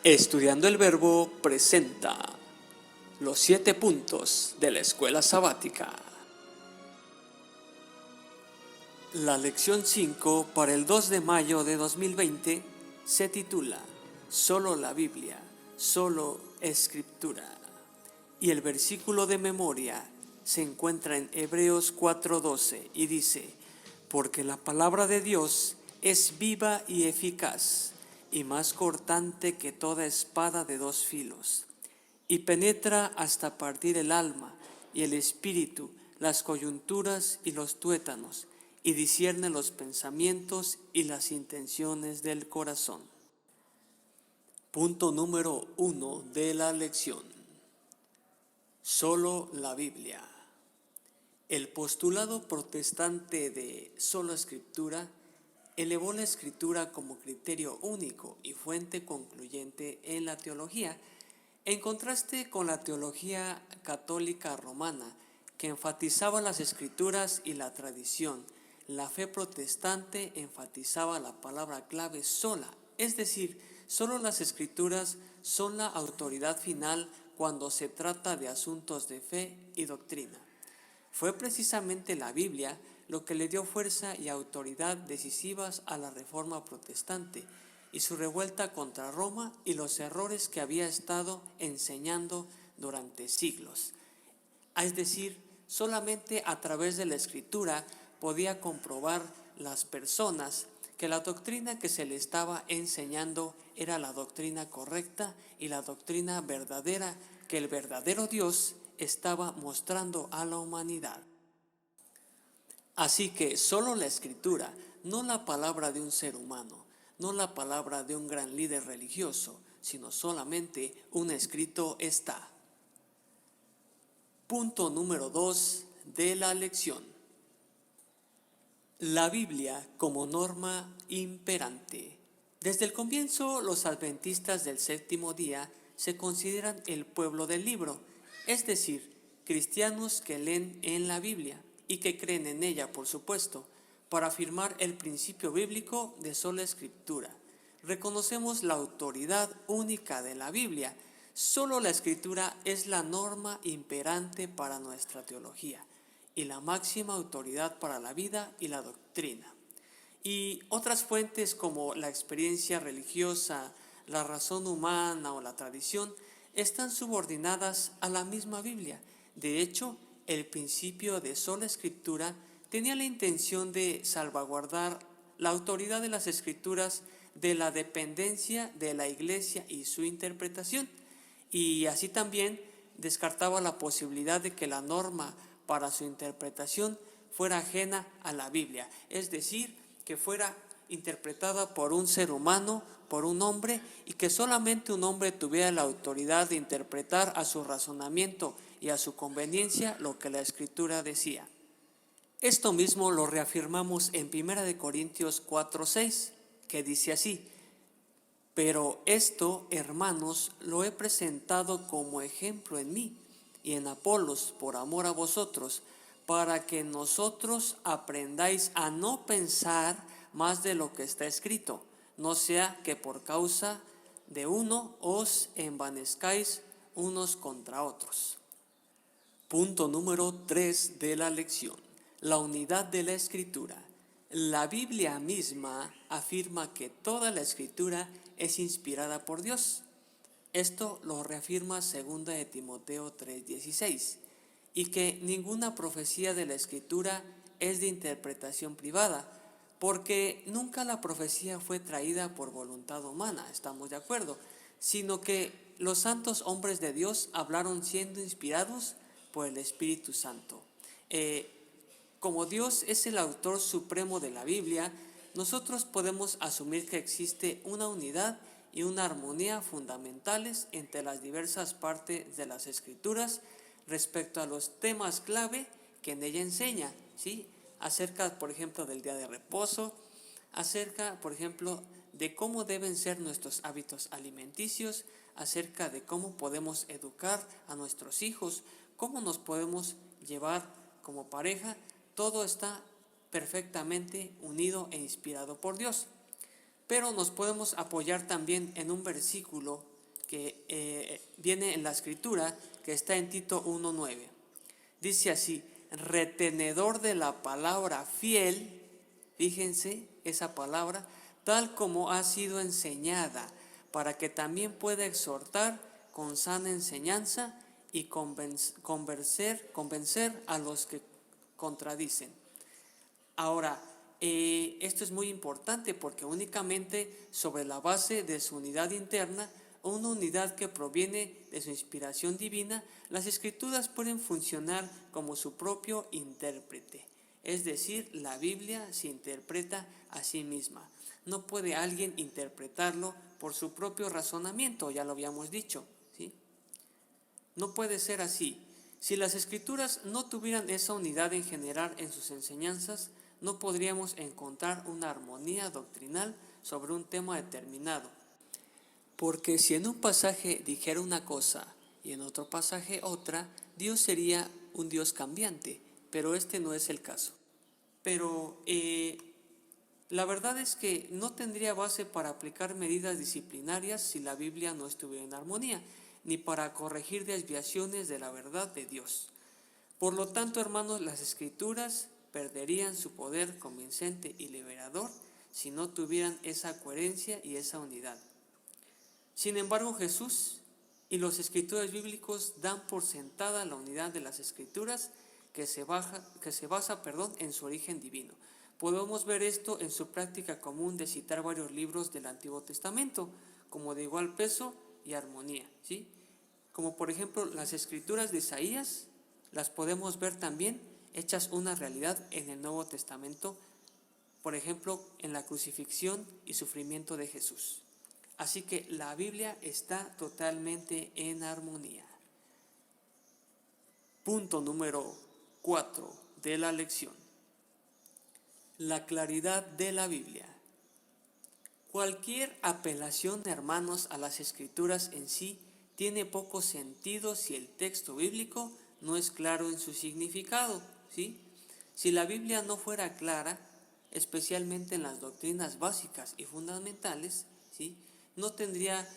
Estudiando el Verbo presenta los 7 puntos de la escuela sabática. La lección 5 para el 2 de mayo de 2020 se titula Solo la Biblia, solo Escritura. Y el versículo de memoria se encuentra en Hebreos 4:12 y dice: porque la palabra de Dios es viva y eficaz, y más cortante que toda espada de 2 filos, y penetra hasta partir el alma y el espíritu, las coyunturas y los tuétanos, y discierne los pensamientos y las intenciones del corazón. Punto número 1 de la lección. Solo la Biblia. El postulado protestante de solo Escritura elevó la Escritura como criterio único y fuente concluyente en la teología, en contraste con la teología católica romana, que enfatizaba las Escrituras y la tradición. La fe protestante enfatizaba la palabra clave sola, es decir, solo las Escrituras son la autoridad final cuando se trata de asuntos de fe y doctrina. Fue precisamente la Biblia lo que le dio fuerza y autoridad decisivas a la Reforma protestante y su revuelta contra Roma y los errores que había estado enseñando durante siglos. Es decir, solamente a través de la Escritura podía comprobar las personas que la doctrina que se le estaba enseñando era la doctrina correcta y la doctrina verdadera que el verdadero Dios estaba mostrando a la humanidad. Así que solo la Escritura, no la palabra de un ser humano, no la palabra de un gran líder religioso, sino solamente un escrito está. Punto número 2 de la lección. La Biblia como norma imperante. Desde el comienzo, los adventistas del séptimo día se consideran el pueblo del libro, es decir, cristianos que leen en la Biblia y que creen en ella, por supuesto, para afirmar el principio bíblico de sola Escritura. Reconocemos la autoridad única de la Biblia. Solo la Escritura es la norma imperante para nuestra teología y la máxima autoridad para la vida y la doctrina. Y otras fuentes como la experiencia religiosa, la razón humana o la tradición están subordinadas a la misma Biblia. De hecho, el principio de sola Escritura tenía la intención de salvaguardar la autoridad de las Escrituras de la dependencia de la Iglesia y su interpretación, y así también descartaba la posibilidad de que la norma para su interpretación fuera ajena a la Biblia, es decir, que fuera interpretada por un ser humano, por un hombre, y que solamente un hombre tuviera la autoridad de interpretar a su razonamiento y a su conveniencia lo que la Escritura decía. Esto mismo lo reafirmamos en 1 Corintios 4:6, que dice así: pero esto, hermanos, lo he presentado como ejemplo en mí y en Apolos por amor a vosotros, para que nosotros aprendáis a no pensar más de lo que está escrito, no sea que por causa de uno os envanezcáis unos contra otros. Punto número 3 de la lección. La unidad de la Escritura. La Biblia misma afirma que toda la Escritura es inspirada por Dios. Esto lo reafirma 2 de Timoteo 3:16, y que ninguna profecía de la Escritura es de interpretación privada, porque nunca la profecía fue traída por voluntad humana, estamos de acuerdo, sino que los santos hombres de Dios hablaron siendo inspirados por el Espíritu Santo. Como Dios es el autor supremo de la Biblia, nosotros podemos asumir que existe una unidad y una armonía fundamentales entre las diversas partes de las Escrituras respecto a los temas clave que en ella enseña, ¿sí? Acerca, por ejemplo, del día de reposo, acerca, por ejemplo, de cómo deben ser nuestros hábitos alimenticios, acerca de cómo podemos educar a nuestros hijos, cómo nos podemos llevar como pareja. Todo está perfectamente unido e inspirado por Dios. Pero nos podemos apoyar también en un versículo que viene en la escritura, que está en Tito 1:9. Dice así: retenedor de la palabra fiel, fíjense esa palabra, tal como ha sido enseñada, para que también pueda exhortar con sana enseñanza y convencer a los que contradicen. Ahora, esto es muy importante porque únicamente sobre la base de su unidad interna, una unidad que proviene de su inspiración divina, las escrituras pueden funcionar como su propio intérprete. Es decir, la Biblia se interpreta a sí misma. No puede alguien interpretarlo por su propio razonamiento, ya lo habíamos dicho, ¿sí? No puede ser así. Si las escrituras no tuvieran esa unidad en general en sus enseñanzas, no podríamos encontrar una armonía doctrinal sobre un tema determinado. Porque si en un pasaje dijera una cosa y en otro pasaje otra, Dios sería un Dios cambiante, pero este no es el caso. Pero la verdad es que no tendría base para aplicar medidas disciplinarias si la Biblia no estuviera en armonía, ni para corregir desviaciones de la verdad de Dios. Por lo tanto, hermanos, las Escrituras perderían su poder convincente y liberador si no tuvieran esa coherencia y esa unidad. Sin embargo, Jesús y los escritores bíblicos dan por sentada la unidad de las Escrituras que se basa en su origen divino. Podemos ver esto en su práctica común de citar varios libros del Antiguo Testamento como de igual peso y armonía, ¿sí? Como por ejemplo las Escrituras de Isaías, las podemos ver también hechas una realidad en el Nuevo Testamento, por ejemplo en la crucifixión y sufrimiento de Jesús. Así que la Biblia está totalmente en armonía. Punto número 4 de la lección: la claridad de la Biblia. Cualquier apelación, hermanos, a las Escrituras en sí tiene poco sentido si el texto bíblico no es claro en su significado, ¿sí? Si la Biblia no fuera clara, especialmente en las doctrinas básicas y fundamentales, ¿sí?, no tendría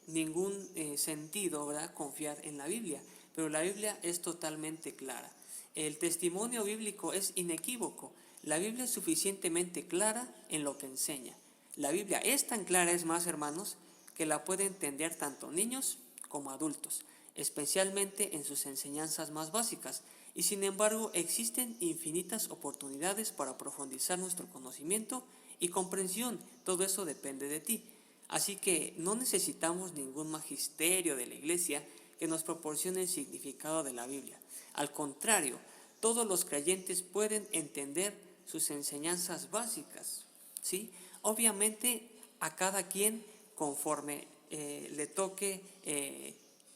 ningún sentido, ¿verdad?, confiar en la Biblia. Pero la Biblia es totalmente clara. El testimonio bíblico es inequívoco. La Biblia es suficientemente clara en lo que enseña. La Biblia es tan clara, es más, hermanos, que la pueden entender tanto niños como adultos, especialmente en sus enseñanzas más básicas. Y sin embargo, existen infinitas oportunidades para profundizar nuestro conocimiento y comprensión. Todo eso depende de ti. Así que no necesitamos ningún magisterio de la Iglesia que nos proporcione el significado de la Biblia. Al contrario, todos los creyentes pueden entender sus enseñanzas básicas, ¿sí? Obviamente a cada quien conforme le toque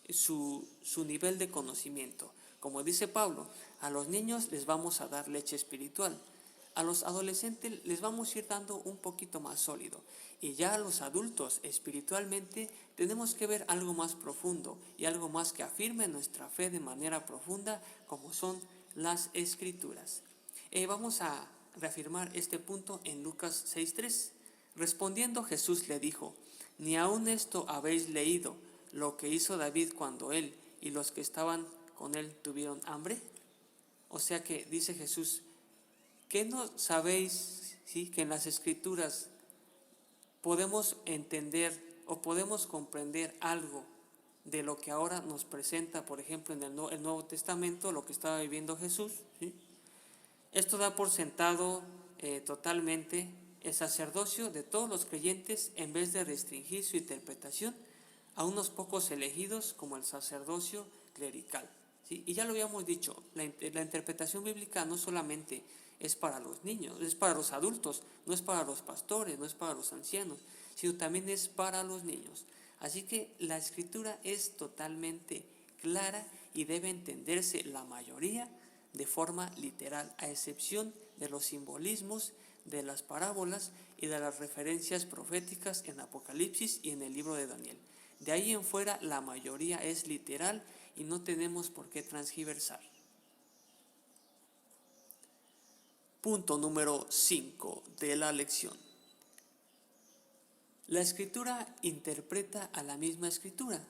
su nivel de conocimiento. Como dice Pablo, a los niños les vamos a dar leche espiritual, a los adolescentes les vamos a ir dando un poquito más sólido, y ya a los adultos espiritualmente tenemos que ver algo más profundo y algo más que afirme nuestra fe de manera profunda, como son las Escrituras. Vamos a reafirmar este punto en Lucas 6:3. Respondiendo Jesús le dijo: ¿ni aun esto habéis leído, lo que hizo David cuando él y los que estaban con él tuvieron hambre? O sea que dice Jesús, ¿qué no sabéis, sí, que en las Escrituras podemos entender o podemos comprender algo de lo que ahora nos presenta, por ejemplo, en el Nuevo Testamento, lo que estaba viviendo Jesús, ¿sí? Esto da por sentado totalmente el sacerdocio de todos los creyentes, en vez de restringir su interpretación a unos pocos elegidos como el sacerdocio clerical, ¿sí? Y ya lo habíamos dicho, la interpretación bíblica no solamente es para los niños, es para los adultos, no es para los pastores, no es para los ancianos, sino también es para los niños. Así que la Escritura es totalmente clara y debe entenderse la mayoría de forma literal, a excepción de los simbolismos, de las parábolas y de las referencias proféticas en Apocalipsis y en el libro de Daniel. De ahí en fuera la mayoría es literal y no tenemos por qué transgiversar. Punto número 5 de la lección: La Escritura interpreta a la misma Escritura,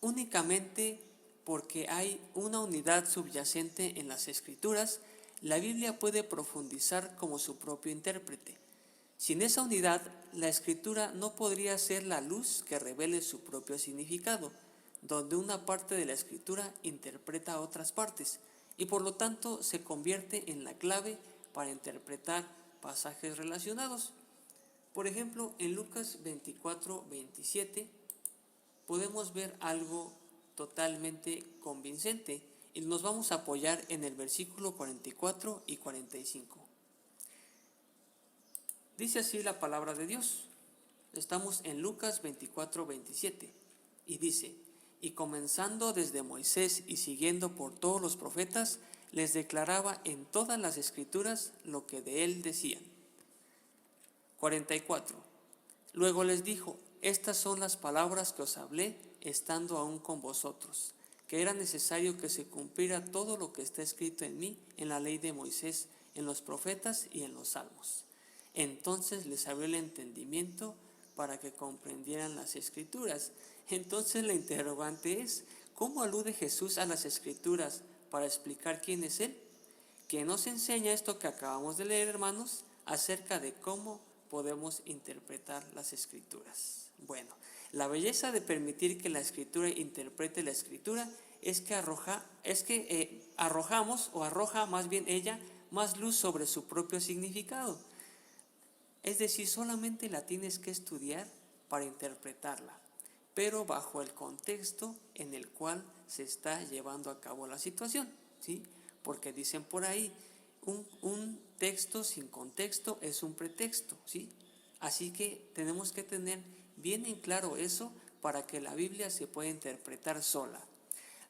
únicamente porque hay una unidad subyacente en las Escrituras. La Biblia puede profundizar como su propio intérprete. Sin esa unidad, la Escritura no podría ser la luz que revele su propio significado, donde una parte de la Escritura interpreta a otras partes y por lo tanto se convierte en la clave para interpretar pasajes relacionados. Por ejemplo, en Lucas 24:27 podemos ver algo totalmente convincente y nos vamos a apoyar en el versículo 44 y 45. Dice así la palabra de Dios. Estamos en Lucas 24:27 y dice: y comenzando desde Moisés y siguiendo por todos los profetas, les declaraba en todas las escrituras lo que de él decían. 44. Luego les dijo: estas son las palabras que os hablé estando aún con vosotros, que era necesario que se cumpliera todo lo que está escrito en mí, en la ley de Moisés, en los profetas y en los salmos. Entonces les abrió el entendimiento para que comprendieran las escrituras. Entonces la interrogante es: ¿cómo alude Jesús a las escrituras para explicar quién es Él? Que nos enseña esto que acabamos de leer, hermanos, acerca de cómo podemos interpretar las escrituras. Bueno, la belleza de permitir que la escritura interprete la escritura es que arrojamos, o arroja más bien ella, más luz sobre su propio significado. Es decir, solamente la tienes que estudiar para interpretarla, pero bajo el contexto en el cual se está llevando a cabo la situación, ¿sí? Porque dicen por ahí, un texto sin contexto es un pretexto, ¿sí? Así que tenemos que tener bien en claro eso para que la Biblia se pueda interpretar sola.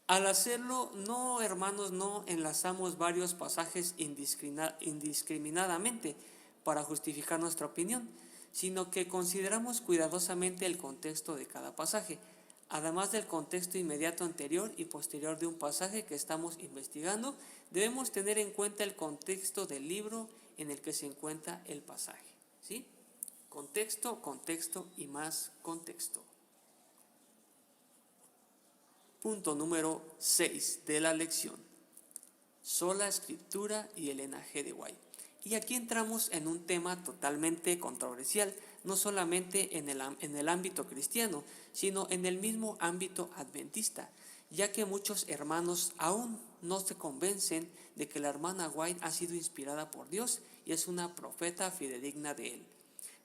Al hacerlo, no, hermanos, no enlazamos varios pasajes indiscriminadamente para justificar nuestra opinión, sino que consideramos cuidadosamente el contexto de cada pasaje, además del contexto inmediato anterior y posterior de un pasaje que estamos investigando. Debemos tener en cuenta el contexto del libro en el que se encuentra el pasaje, ¿sí? Contexto, contexto y más contexto. Punto número 6 de la lección: sola escritura y Elena G. de White. Y aquí entramos en un tema totalmente controversial, no solamente en el ámbito cristiano, sino en el mismo ámbito adventista, ya que muchos hermanos aún no se convencen de que la hermana White ha sido inspirada por Dios y es una profeta fidedigna de él.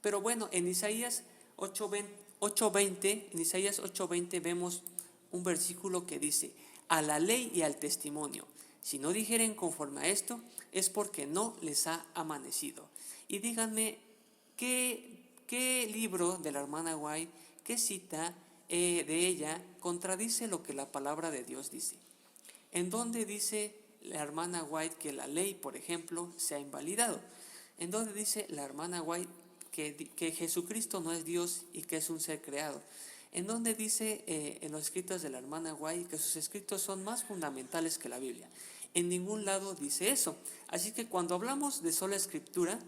Pero bueno, en Isaías 8:20 vemos un versículo que dice: a la ley y al testimonio, si no dijeren conforme a esto, es porque no les ha amanecido. Y díganme, ¿qué libro de la hermana White, qué cita de ella contradice lo que la palabra de Dios dice? ¿En dónde dice la hermana White que la ley, por ejemplo, se ha invalidado? ¿En dónde dice la hermana White que Jesucristo no es Dios y que es un ser creado? ¿En dónde dice en los escritos de la hermana White que sus escritos son más fundamentales que la Biblia? En ningún lado dice eso. Así que cuando hablamos de sola escritura,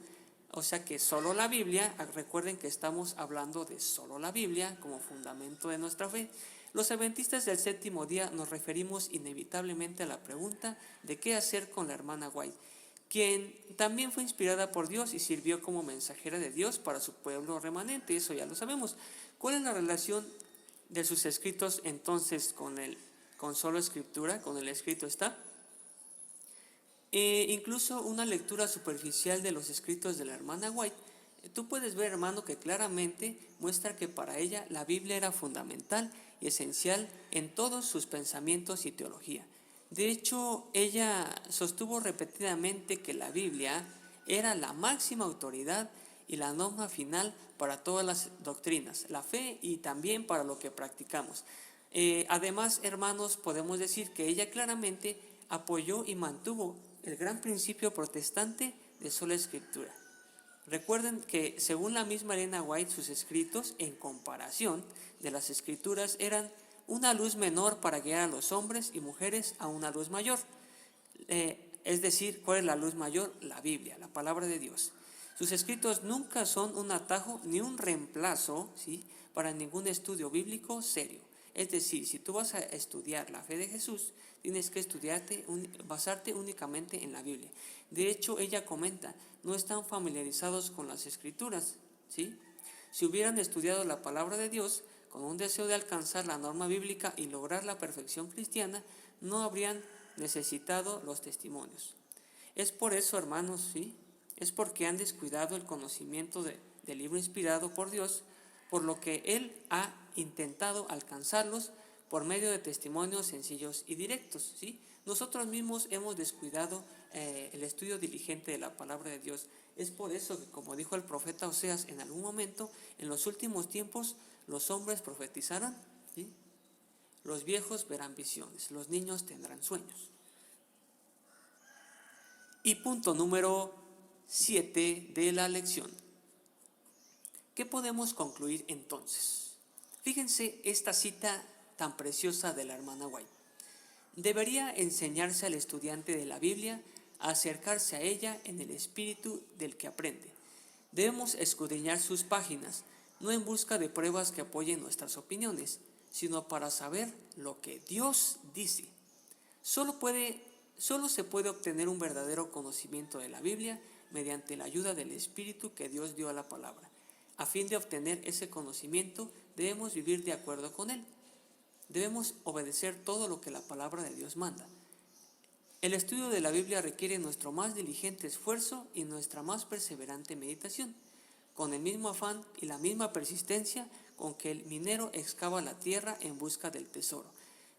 o sea que solo la Biblia, recuerden que estamos hablando de solo la Biblia como fundamento de nuestra fe. Los adventistas del séptimo día nos referimos inevitablemente a la pregunta de qué hacer con la hermana White, quien también fue inspirada por Dios y sirvió como mensajera de Dios para su pueblo remanente. Eso ya lo sabemos. ¿Cuál es la relación de sus escritos entonces con solo escritura, con el escrito está? Incluso una lectura superficial de los escritos de la hermana White, tú puedes ver, hermano, que claramente muestra que para ella la Biblia era fundamental y esencial en todos sus pensamientos y teología. De hecho, ella sostuvo repetidamente que la Biblia era la máxima autoridad y la norma final para todas las doctrinas, la fe y también para lo que practicamos. Además, hermanos, podemos decir que ella claramente apoyó y mantuvo el gran principio protestante de sola escritura. Recuerden que según la misma Elena White, sus escritos en comparación de las escrituras eran una luz menor para guiar a los hombres y mujeres a una luz mayor. Es decir, ¿cuál es la luz mayor? La Biblia, la palabra de Dios. Sus escritos nunca son un atajo ni un reemplazo, ¿sí?, para ningún estudio bíblico serio. Es decir, si tú vas a estudiar la fe de Jesús, tienes que basarte únicamente en la Biblia. De hecho, ella comenta, no están familiarizados con las Escrituras, ¿sí? Si hubieran estudiado la palabra de Dios con un deseo de alcanzar la norma bíblica y lograr la perfección cristiana, no habrían necesitado los testimonios. Es por eso, hermanos, ¿sí?, es porque han descuidado el conocimiento del libro inspirado por Dios, por lo que Él ha intentado alcanzarlos por medio de testimonios sencillos y directos, ¿sí? Nosotros mismos hemos descuidado el estudio diligente de la palabra de Dios. Es por eso que, como dijo el profeta Oseas en algún momento, en los últimos tiempos los hombres profetizarán, ¿sí? Los viejos verán visiones, los niños tendrán sueños. Y punto número 7 de la lección. ¿Qué podemos concluir entonces? Fíjense esta cita tan preciosa de la hermana White. Debería enseñarse al estudiante de la Biblia a acercarse a ella en el espíritu del que aprende. Debemos escudriñar sus páginas, no en busca de pruebas que apoyen nuestras opiniones, sino para saber lo que Dios dice. Solo se puede obtener un verdadero conocimiento de la Biblia mediante la ayuda del Espíritu que Dios dio a la palabra. A fin de obtener ese conocimiento, debemos vivir de acuerdo con él. Debemos obedecer todo lo que la palabra de Dios manda. El estudio de la Biblia requiere nuestro más diligente esfuerzo y nuestra más perseverante meditación, con el mismo afán y la misma persistencia con que el minero excava la tierra en busca del tesoro.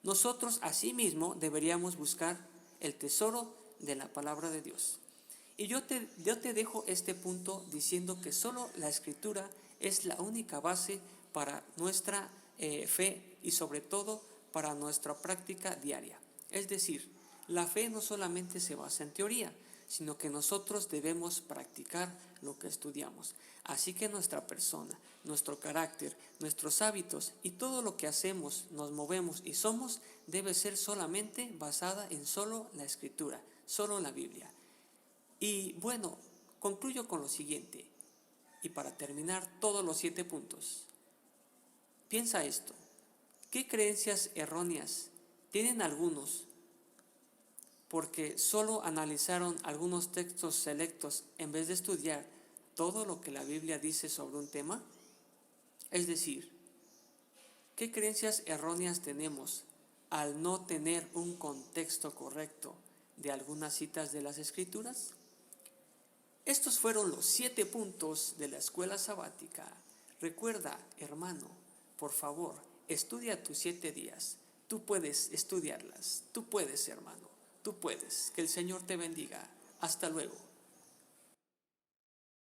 Nosotros, asimismo, deberíamos buscar el tesoro de la palabra de Dios. Y yo te dejo este punto diciendo que solo la Escritura es la única base para nuestra fe y sobre todo para nuestra práctica diaria. Es decir, la fe no solamente se basa en teoría, sino que nosotros debemos practicar lo que estudiamos. Así que nuestra persona, nuestro carácter, nuestros hábitos y todo lo que hacemos, nos movemos y somos debe ser solamente basada en solo la Escritura, solo la Biblia. Y bueno, concluyo con lo siguiente, y para terminar todos los 7 puntos. Piensa esto, ¿qué creencias erróneas tienen algunos porque solo analizaron algunos textos selectos en vez de estudiar todo lo que la Biblia dice sobre un tema? Es decir, ¿qué creencias erróneas tenemos al no tener un contexto correcto de algunas citas de las Escrituras? Estos fueron los 7 puntos de la escuela sabática. Recuerda, hermano, por favor, estudia tus 7 días. Tú puedes estudiarlas. Tú puedes, hermano. Tú puedes. Que el Señor te bendiga. Hasta luego.